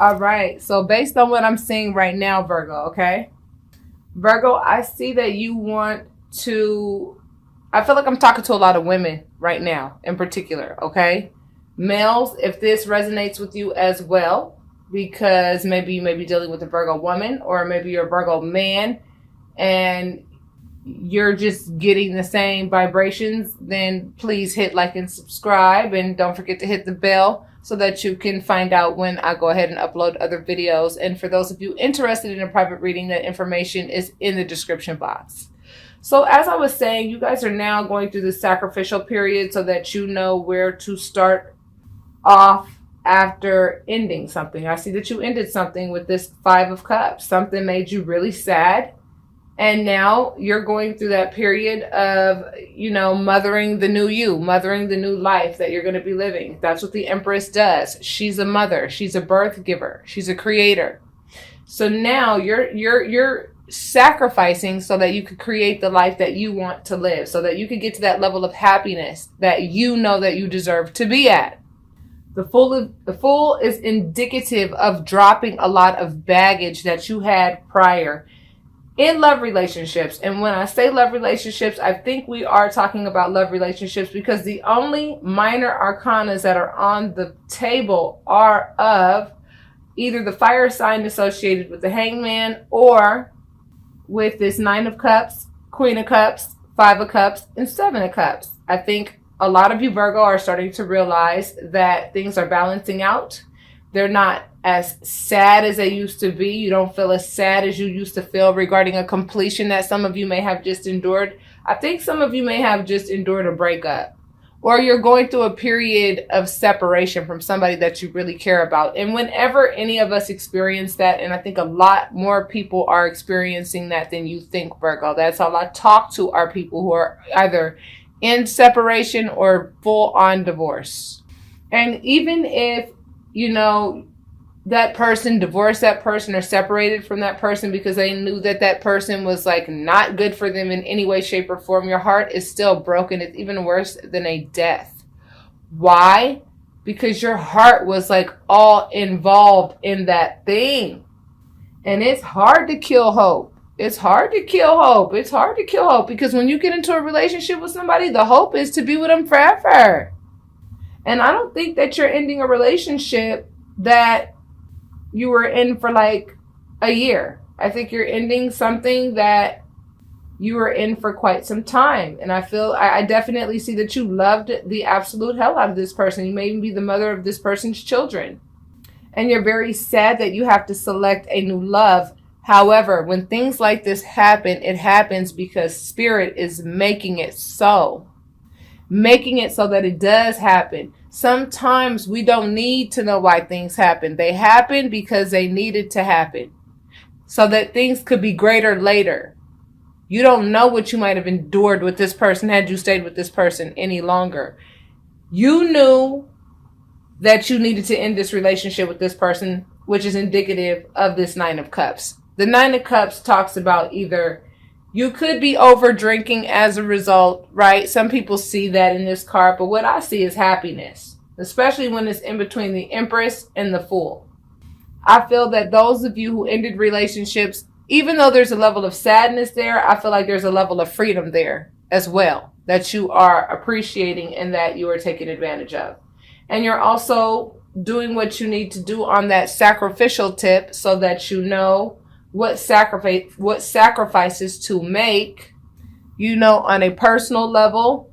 All right. So based on what I'm seeing right now, Virgo, okay? Virgo, I see that you want to, I feel like I'm talking to a lot of women right now in particular, okay? Males, if this resonates with you as well, because maybe you may be dealing with a Virgo woman or maybe you're a Virgo man and you're just getting the same vibrations, then please hit like and subscribe, and don't forget to hit the bell so that you can find out when I go ahead and upload other videos. And for those of you interested in a private reading, that information is in the description box. So as I was saying, you guys are now going through the sacrificial period so that you know where to start off after ending something. I see that you ended something with this Five of Cups. Something made you really sad. And now you're going through that period of, mothering the new you, mothering the new life that you're going to be living. That's what the Empress does. She's a mother. She's a birth giver. She's a creator. So now you're sacrificing so that you could create the life that you want to live, so that you could get to that level of happiness that you know that you deserve to be at. The Fool is indicative of dropping a lot of baggage that you had prior in love relationships. And when I say love relationships, I think we are talking about love relationships because the only minor arcanas that are on the table are of either the fire sign associated with the Hangman or with this Nine of Cups, Queen of Cups, Five of Cups, and Seven of Cups. I think a lot of you Virgo are starting to realize that things are balancing out. They're not as sad as they used to be. You don't feel as sad as you used to feel regarding a completion that some of you may have just endured. I think some of you may have just endured a breakup, or you're going through a period of separation from somebody that you really care about. And whenever any of us experience that, and I think a lot more people are experiencing that than you think, Virgo. That's all I talk to are people who are either in separation or full on divorce. And even if that person divorced that person or separated from that person because they knew that that person was like not good for them in any way, shape, or form, your heart is still broken. It's even worse than a death. Why? Because your heart was like all involved in that thing. And it's hard to kill hope. It's hard to kill hope. It's hard to kill hope because when you get into a relationship with somebody, the hope is to be with them forever. And I don't think that you're ending a relationship that you were in for like a year. I think you're ending something that you were in for quite some time. And I definitely see that you loved the absolute hell out of this person. You may even be the mother of this person's children. And you're very sad that you have to select a new love. However, when things like this happen, it happens because Spirit is making it so. Making it so that it does happen. Sometimes we don't need to know why things happen. They happen because they needed to happen so that things could be greater later. You don't know what you might have endured with this person had you stayed with this person any longer. You knew that you needed to end this relationship with this person, which is indicative of this Nine of Cups. The Nine of Cups talks about either you could be over drinking as a result, right? Some people see that in this card, but what I see is happiness, especially when it's in between the Empress and the Fool. I feel that those of you who ended relationships, even though there's a level of sadness there, I feel like there's a level of freedom there as well that you are appreciating and that you are taking advantage of. And you're also doing what you need to do on that sacrificial tip so that you know what sacrifices to make, on a personal level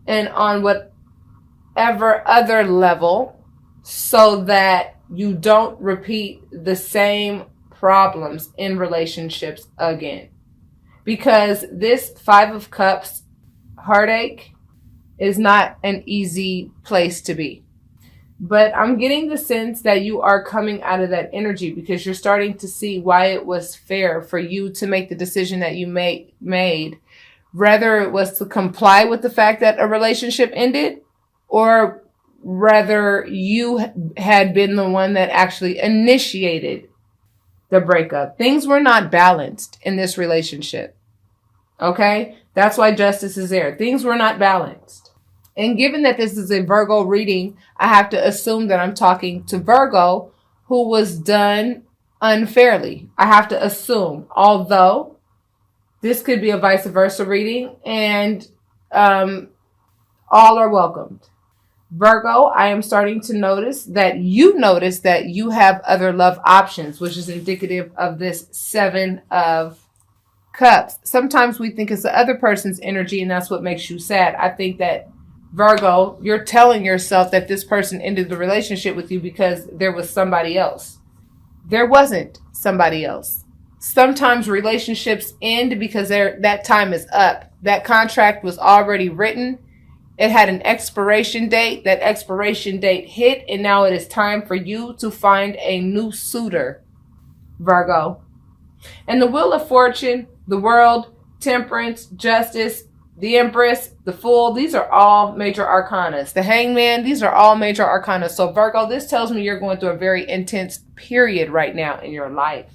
and on whatever other level, so that you don't repeat the same problems in relationships again. Because this Five of Cups heartache is not an easy place to be. But I'm getting the sense that you are coming out of that energy because you're starting to see why it was fair for you to make the decision that you made, whether it was to comply with the fact that a relationship ended or whether you had been the one that actually initiated the breakup. Things were not balanced in this relationship. Okay? That's why justice is there. Things were not balanced. And given that this is a Virgo reading, I have to assume that I'm talking to Virgo who was done unfairly. I have to assume, although this could be a vice versa reading, and all are welcomed. Virgo, I am starting to notice that you have other love options, which is indicative of this 7 of Cups. Sometimes we think it's the other person's energy, and that's what makes you sad. I think that, Virgo, you're telling yourself that this person ended the relationship with you because there was somebody else. There wasn't somebody else. Sometimes relationships end because that time is up. That contract was already written. It had an expiration date. That expiration date hit, and now it is time for you to find a new suitor, Virgo. And the Wheel of Fortune, the World, Temperance, Justice, the Empress, the Fool, these are all major arcanas. The Hangman, these are all major arcana. So Virgo, this tells me you're going through a very intense period right now in your life,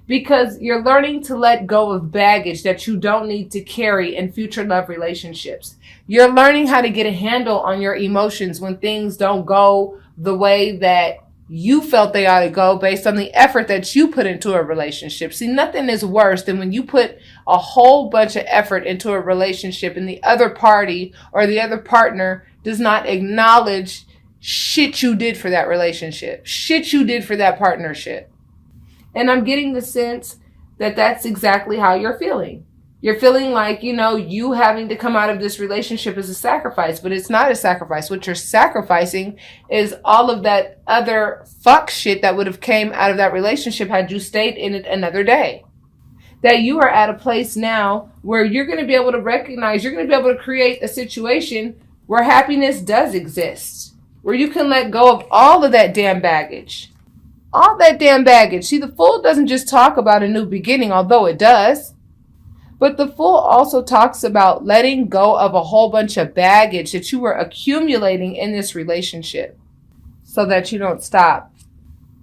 because you're learning to let go of baggage that you don't need to carry in future love relationships. You're learning how to get a handle on your emotions when things don't go the way that you felt they ought to go based on the effort that you put into a relationship. See, nothing is worse than when you put a whole bunch of effort into a relationship and the other party or the other partner does not acknowledge shit you did for that relationship, shit you did for that partnership. And I'm getting the sense that that's exactly how you're feeling. You're feeling like, you having to come out of this relationship is a sacrifice, but it's not a sacrifice. What you're sacrificing is all of that other fuck shit that would have came out of that relationship had you stayed in it another day. That you are at a place now where you're going to be able to recognize, you're going to be able to create a situation where happiness does exist, where you can let go of all of that damn baggage. All that damn baggage. See, the Fool doesn't just talk about a new beginning, although it does. But the Fool also talks about letting go of a whole bunch of baggage that you were accumulating in this relationship so that you don't stop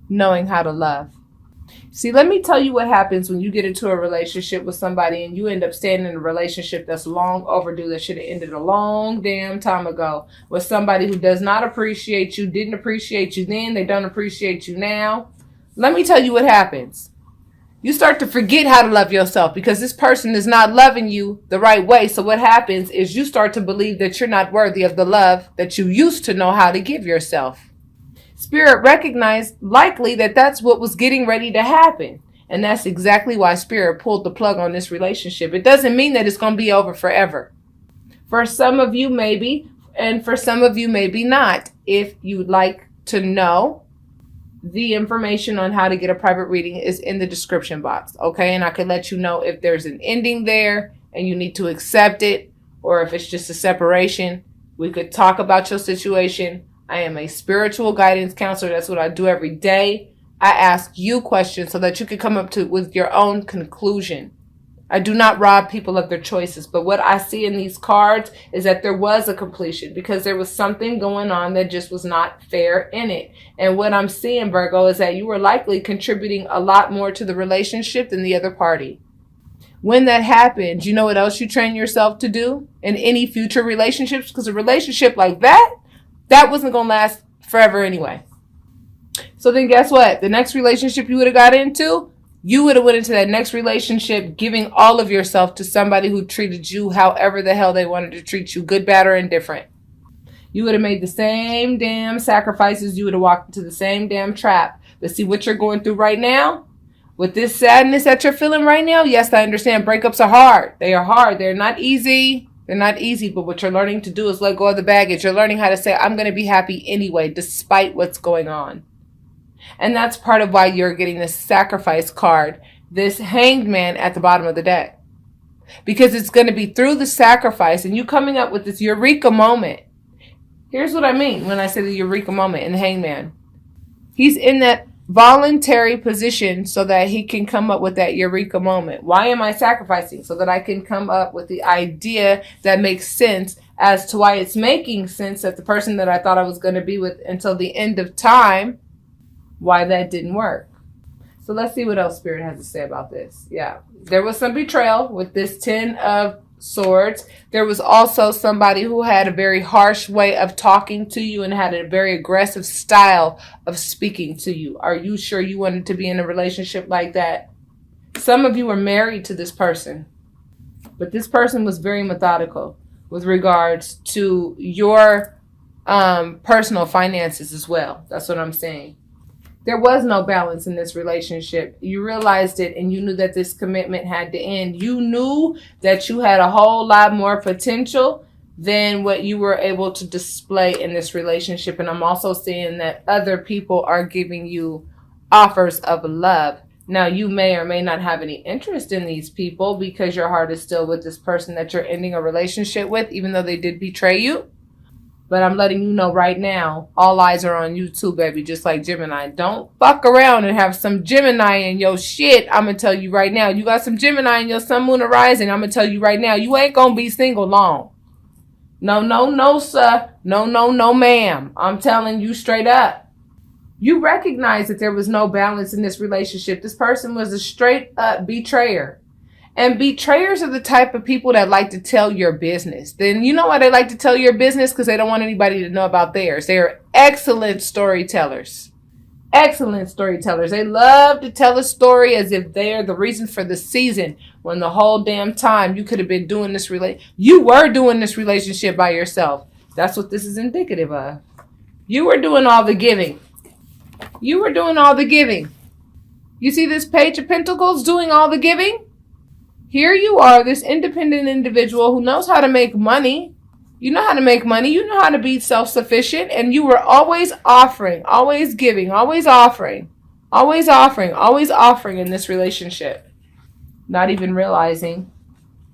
knowing how to love. See, let me tell you what happens when you get into a relationship with somebody and you end up staying in a relationship that's long overdue, that should have ended a long damn time ago, with somebody who does not appreciate you, didn't appreciate you then, they don't appreciate you now. Let me tell you what happens. You start to forget how to love yourself because this person is not loving you the right way. So what happens is you start to believe that you're not worthy of the love that you used to know how to give yourself. Spirit recognized likely that that's what was getting ready to happen. And that's exactly why Spirit pulled the plug on this relationship. It doesn't mean that it's going to be over forever. For some of you, maybe, and for some of you, maybe not. If you'd like to know, the information on how to get a private reading is in the description box, okay? And I can let you know if there's an ending there and you need to accept it, or if it's just a separation. We could talk about your situation. I am a spiritual guidance counselor. That's what I do every day. I ask you questions so that you can come up with your own conclusion. I do not rob people of their choices, but what I see in these cards is that there was a completion because there was something going on that just was not fair in it. And what I'm seeing, Virgo, is that you were likely contributing a lot more to the relationship than the other party. When that happens, you know what else you train yourself to do in any future relationships? Because a relationship like that wasn't going to last forever anyway. So then guess what? The next relationship you would have got into, you would have went into that next relationship giving all of yourself to somebody who treated you however the hell they wanted to treat you, good, bad, or indifferent. You would have made the same damn sacrifices. You would have walked into the same damn trap. But see what you're going through right now? With this sadness that you're feeling right now? Yes, I understand. Breakups are hard. They are hard. They're not easy. They're not easy. But what you're learning to do is let go of the baggage. You're learning how to say, I'm going to be happy anyway, despite what's going on. And that's part of why you're getting this sacrifice card, this hanged man at the bottom of the deck. Because it's going to be through the sacrifice and you coming up with this eureka moment. Here's what I mean when I say the eureka moment in the hanged man. He's in that voluntary position so that he can come up with that eureka moment. Why am I sacrificing? So that I can come up with the idea that makes sense as to why it's making sense that the person that I thought I was going to be with until the end of time, why that didn't work. So let's see what else Spirit has to say about this. Yeah, there was some betrayal with this 10 of Swords. There was also somebody who had a very harsh way of talking to you and had a very aggressive style of speaking to you. Are you sure you wanted to be in a relationship like that? Some of you are married to this person, but this person was very methodical with regards to your personal finances as well. That's what I'm saying. There was no balance in this relationship. You realized it and you knew that this commitment had to end. You knew that you had a whole lot more potential than what you were able to display in this relationship. And I'm also seeing that other people are giving you offers of love. Now, you may or may not have any interest in these people because your heart is still with this person that you're ending a relationship with, even though they did betray you. But I'm letting you know right now, all eyes are on you too, baby, just like Gemini. Don't fuck around and have some Gemini in your shit. I'm going to tell you right now. You got some Gemini in your sun, moon, or rising. I'm going to tell you right now, you ain't going to be single long. No, no, no, sir. No, no, no, ma'am. I'm telling you straight up. You recognize that there was no balance in this relationship. This person was a straight up betrayer. And betrayers are the type of people that like to tell your business. Then you know why they like to tell your business? Because they don't want anybody to know about theirs. They are excellent storytellers. Excellent storytellers. They love to tell a story as if they are the reason for the season, when the whole damn time you could have been doing this you were doing this relationship by yourself. That's what this is indicative of. You were doing all the giving. You were doing all the giving. You see this Page of Pentacles doing all the giving? Here you are, this independent individual who knows how to make money. You know how to make money. You know how to be self-sufficient. And you were always offering, always giving, always offering, always offering, always offering in this relationship. Not even realizing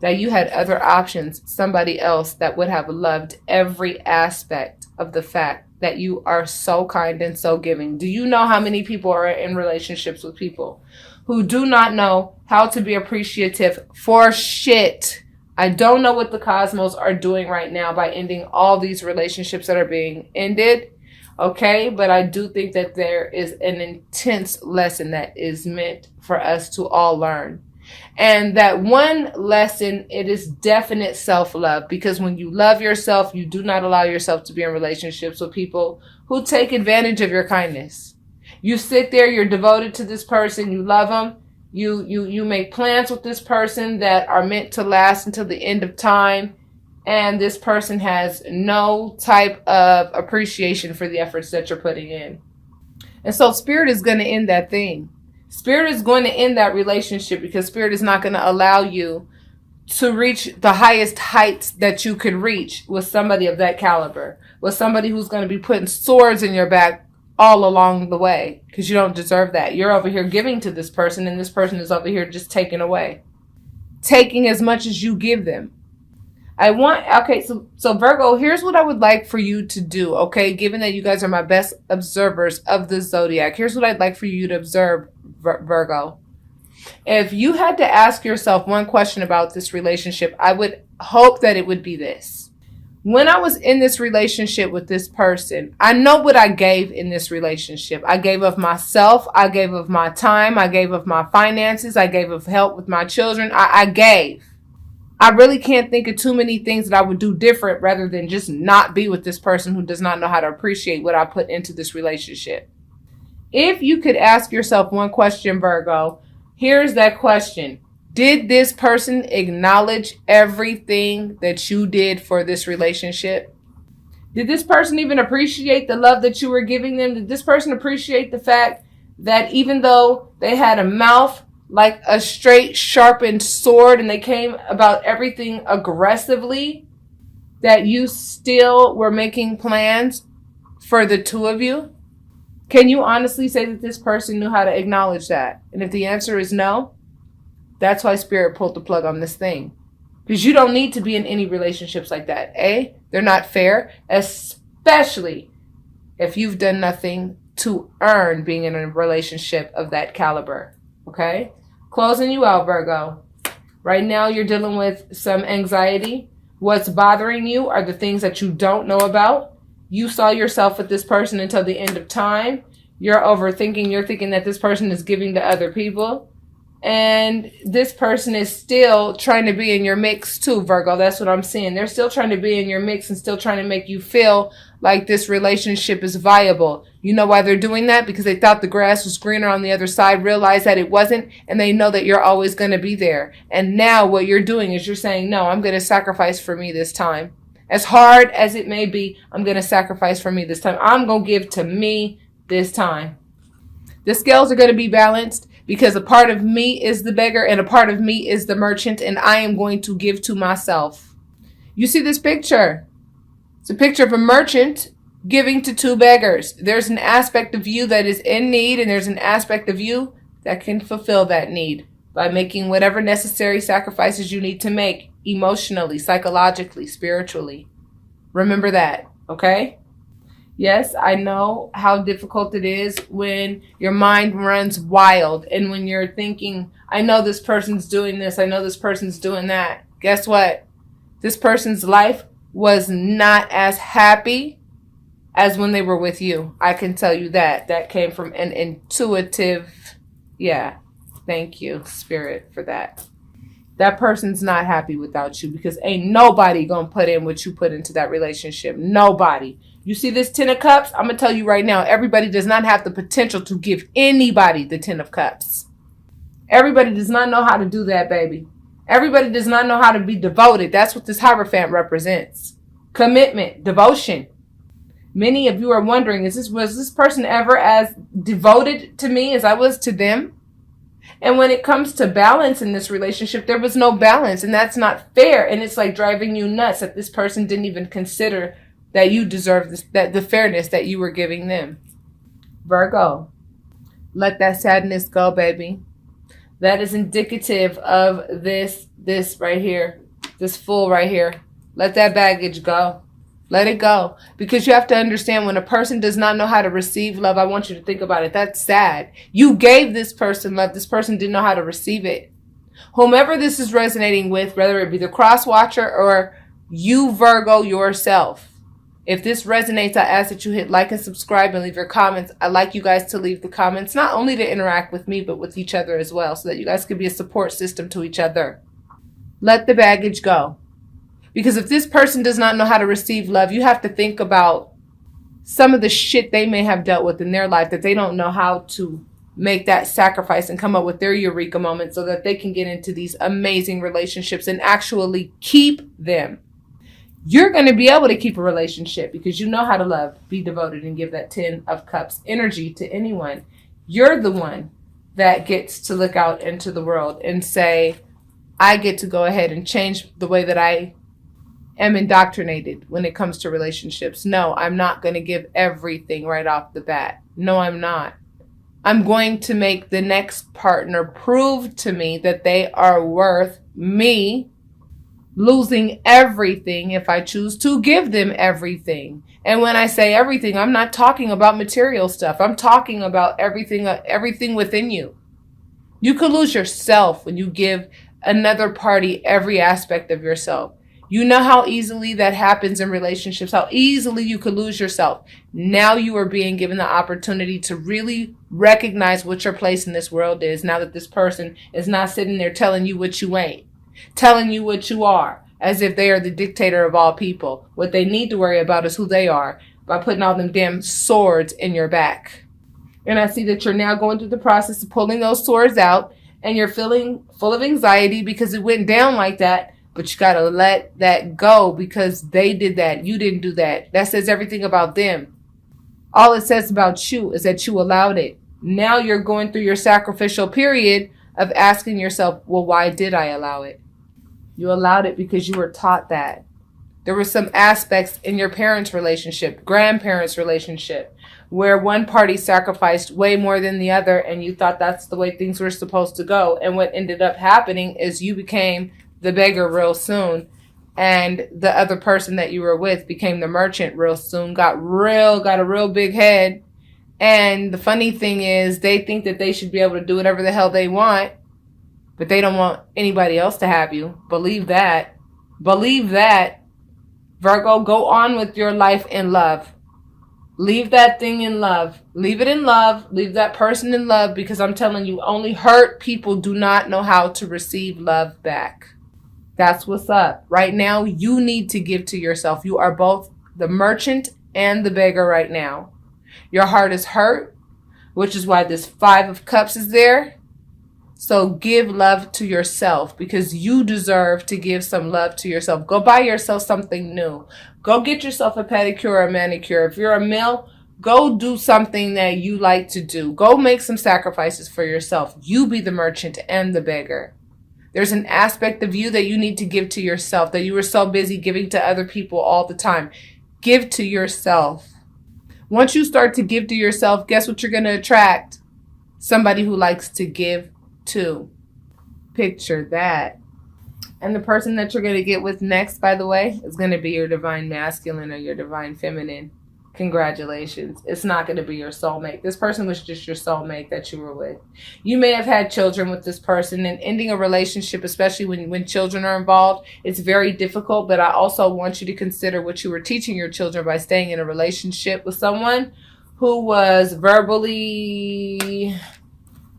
that you had other options, somebody else that would have loved every aspect of the fact that you are so kind and so giving. Do you know how many people are in relationships with people who do not know how to be appreciative for shit? I don't know what the cosmos are doing right now by ending all these relationships that are being ended. Okay, but I do think that there is an intense lesson that is meant for us to all learn. And that one lesson, it is definite self-love, because when you love yourself, you do not allow yourself to be in relationships with people who take advantage of your kindness. You sit there, you're devoted to this person, you love them, you make plans with this person that are meant to last until the end of time, and this person has no type of appreciation for the efforts that you're putting in. And so Spirit is going to end that thing. Spirit is going to end that relationship, because Spirit is not going to allow you to reach the highest heights that you could reach with somebody of that caliber, with somebody who's going to be putting swords in your back all along the way, because you don't deserve that. You're over here giving to this person, and this person is over here just taking away, taking as much as you give them. So Virgo, here's what I would like for you to do, okay? Given that you guys are my best observers of the zodiac, here's what I'd like for you to observe, Virgo. If you had to ask yourself one question about this relationship, I would hope that it would be this. When I was in this relationship with this person, I know what I gave in this relationship. I gave of myself. I gave of my time. I gave of my finances. I gave of help with my children. I gave. I really can't think of too many things that I would do different rather than just not be with this person who does not know how to appreciate what I put into this relationship. If you could ask yourself one question, Virgo, here's that question. Did this person acknowledge everything that you did for this relationship? Did this person even appreciate the love that you were giving them? Did this person appreciate the fact that even though they had a mouth like a straight sharpened sword and they came about everything aggressively, that you still were making plans for the two of you? Can you honestly say that this person knew how to acknowledge that? And if the answer is no, that's why Spirit pulled the plug on this thing. Because you don't need to be in any relationships like that. They're not fair, especially if you've done nothing to earn being in a relationship of that caliber. Okay? Closing you out, Virgo. Right now you're dealing with some anxiety. What's bothering you are the things that you don't know about. You saw yourself with this person until the end of time. You're overthinking. You're thinking that this person is giving to other people. And this person is still trying to be in your mix too, Virgo. That's what I'm seeing. They're still trying to be in your mix and still trying to make you feel like this relationship is viable. You know why they're doing that? Because they thought the grass was greener on the other side, realized that it wasn't, and they know that you're always going to be there. And now what you're doing is you're saying, no, I'm going to sacrifice for me this time. As hard as it may be, I'm going to sacrifice for me this time. I'm going to give to me this time. The scales are going to be balanced because a part of me is the beggar and a part of me is the merchant, and I am going to give to myself. You see this picture? It's a picture of a merchant giving to two beggars. There's an aspect of you that is in need, and there's an aspect of you that can fulfill that need by making whatever necessary sacrifices you need to make emotionally, psychologically, spiritually. Remember that, okay? Yes, I know how difficult it is when your mind runs wild and when you're thinking, I know this person's doing this, I know this person's doing that. Guess what? This person's life was not as happy as when they were with you. I can tell you that. That came from an intuitive, thank you, Spirit, for that. That person's not happy without you because ain't nobody gonna put in what you put into that relationship. Nobody. You see this 10 of Cups? I'm going to tell you right now, everybody does not have the potential to give anybody the 10 of Cups. Everybody does not know how to do that, baby. Everybody does not know how to be devoted. That's what this Hierophant represents. Commitment, devotion. Many of you are wondering, was this person ever as devoted to me as I was to them? And when it comes to balance in this relationship, there was no balance, and that's not fair. And it's like driving you nuts that this person didn't even consider that you deserve this, that the fairness that you were giving them. Virgo, let that sadness go, baby. That is indicative of this right here, this Fool right here. Let that baggage go. Let it go. Because you have to understand, when a person does not know how to receive love, I want you to think about it. That's sad. You gave this person love. This person didn't know how to receive it. Whomever this is resonating with, whether it be the cross watcher or you, Virgo, yourself, if this resonates, I ask that you hit like and subscribe and leave your comments. I like you guys to leave the comments, not only to interact with me, but with each other as well, so that you guys can be a support system to each other. Let the baggage go. Because if this person does not know how to receive love, you have to think about some of the shit they may have dealt with in their life, that they don't know how to make that sacrifice and come up with their eureka moment so that they can get into these amazing relationships and actually keep them. You're going to be able to keep a relationship because you know how to love, be devoted, and give that 10 of Cups energy to anyone. You're the one that gets to look out into the world and say, I get to go ahead and change the way that I am indoctrinated when it comes to relationships. No, I'm not going to give everything right off the bat. No, I'm not. I'm going to make the next partner prove to me that they are worth me losing everything if I choose to give them everything. And when I say everything, I'm not talking about material stuff. I'm talking about everything within you. You could lose yourself when you give another party every aspect of yourself. You know how easily that happens in relationships, how easily you could lose yourself. Now you are being given the opportunity to really recognize what your place in this world is, now that this person is not sitting there telling you what you ain't, telling you what you are, as if they are the dictator of all people. What they need to worry about is who they are, by putting all them damn swords in your back. And I see that you're now going through the process of pulling those swords out, and you're feeling full of anxiety because it went down like that. But you got to let that go because they did that. You didn't do that. That says everything about them. All it says about you is that you allowed it. Now you're going through your sacrificial period of asking yourself, well, why did I allow it? You allowed it because you were taught that. There were some aspects in your parents' relationship, grandparents' relationship, where one party sacrificed way more than the other, and you thought that's the way things were supposed to go. And what ended up happening is you became the beggar real soon, and the other person that you were with became the merchant real soon, got a real big head. And the funny thing is, they think that they should be able to do whatever the hell they want, but they don't want anybody else to have you. Believe that. Believe that. Virgo, go on with your life in love. Leave that thing in love. Leave it in love. Leave that person in love, because I'm telling you, only hurt people do not know how to receive love back. That's what's up. Right now, you need to give to yourself. You are both the merchant and the beggar right now. Your heart is hurt, which is why this 5 of Cups is there. So give love to yourself, because you deserve to give some love to yourself. Go buy yourself something new. Go get yourself a pedicure or a manicure. If you're a male, go do something that you like to do. Go make some sacrifices for yourself. You be the merchant and the beggar. There's an aspect of you that you need to give to yourself, that you were so busy giving to other people all the time. Give to yourself. Once you start to give to yourself, guess what you're going to attract? Somebody who likes to give to. Picture that. And the person that you're going to get with next, by the way, is going to be your divine masculine or your divine feminine. Congratulations. It's not going to be your soulmate. This person was just your soulmate that you were with. You may have had children with this person, and ending a relationship, especially when children are involved, it's very difficult. But I also want you to consider what you were teaching your children by staying in a relationship with someone who was verbally,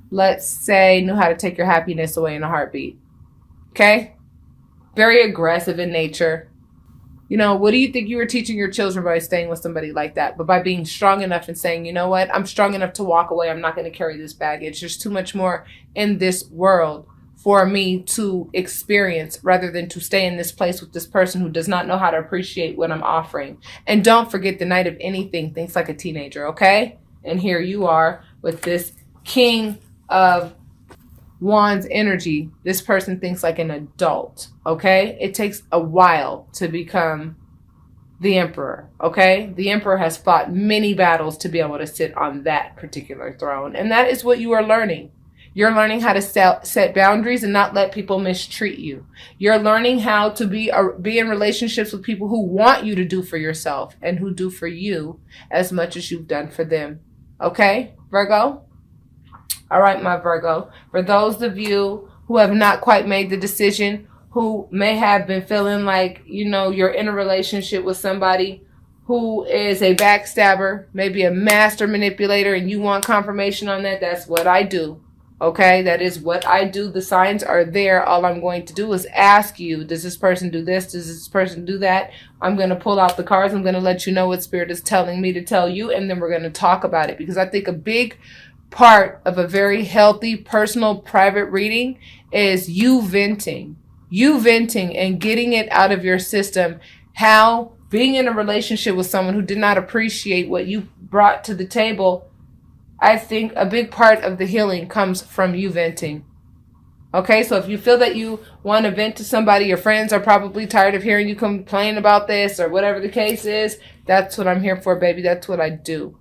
let's say, knew how to take your happiness away in a heartbeat. Okay? Very aggressive in nature. You know, what do you think you were teaching your children by staying with somebody like that? But by being strong enough and saying, you know what, I'm strong enough to walk away. I'm not going to carry this baggage. There's too much more in this world for me to experience, rather than to stay in this place with this person who does not know how to appreciate what I'm offering. And don't forget, the Knight of anything thinks like a teenager, okay? And here you are with this King of Wands energy. This person thinks like an adult, okay? It takes a while to become the Emperor, okay? The Emperor has fought many battles to be able to sit on that particular throne. And that is what you are learning. You're learning how to set boundaries and not let people mistreat you. You're learning how to be in relationships with people who want you to do for yourself and who do for you as much as you've done for them. Okay, Virgo? All right, my Virgo, for those of you who have not quite made the decision, who may have been feeling like, you know, you're in a relationship with somebody who is a backstabber, maybe a master manipulator, and you want confirmation on that, that's what I do. Okay, that is what I do. The signs are there. All I'm going to do is ask you, does this person do this? Does this person do that? I'm going to pull out the cards. I'm going to let you know what Spirit is telling me to tell you, and then we're going to talk about it, because I think a big part of a very healthy, personal, private reading is you venting and getting it out of your system. How being in a relationship with someone who did not appreciate what you brought to the table, I think a big part of the healing comes from you venting. Okay, so if you feel that you want to vent to somebody, your friends are probably tired of hearing you complain about this or whatever the case is, that's what I'm here for, baby. That's what I do.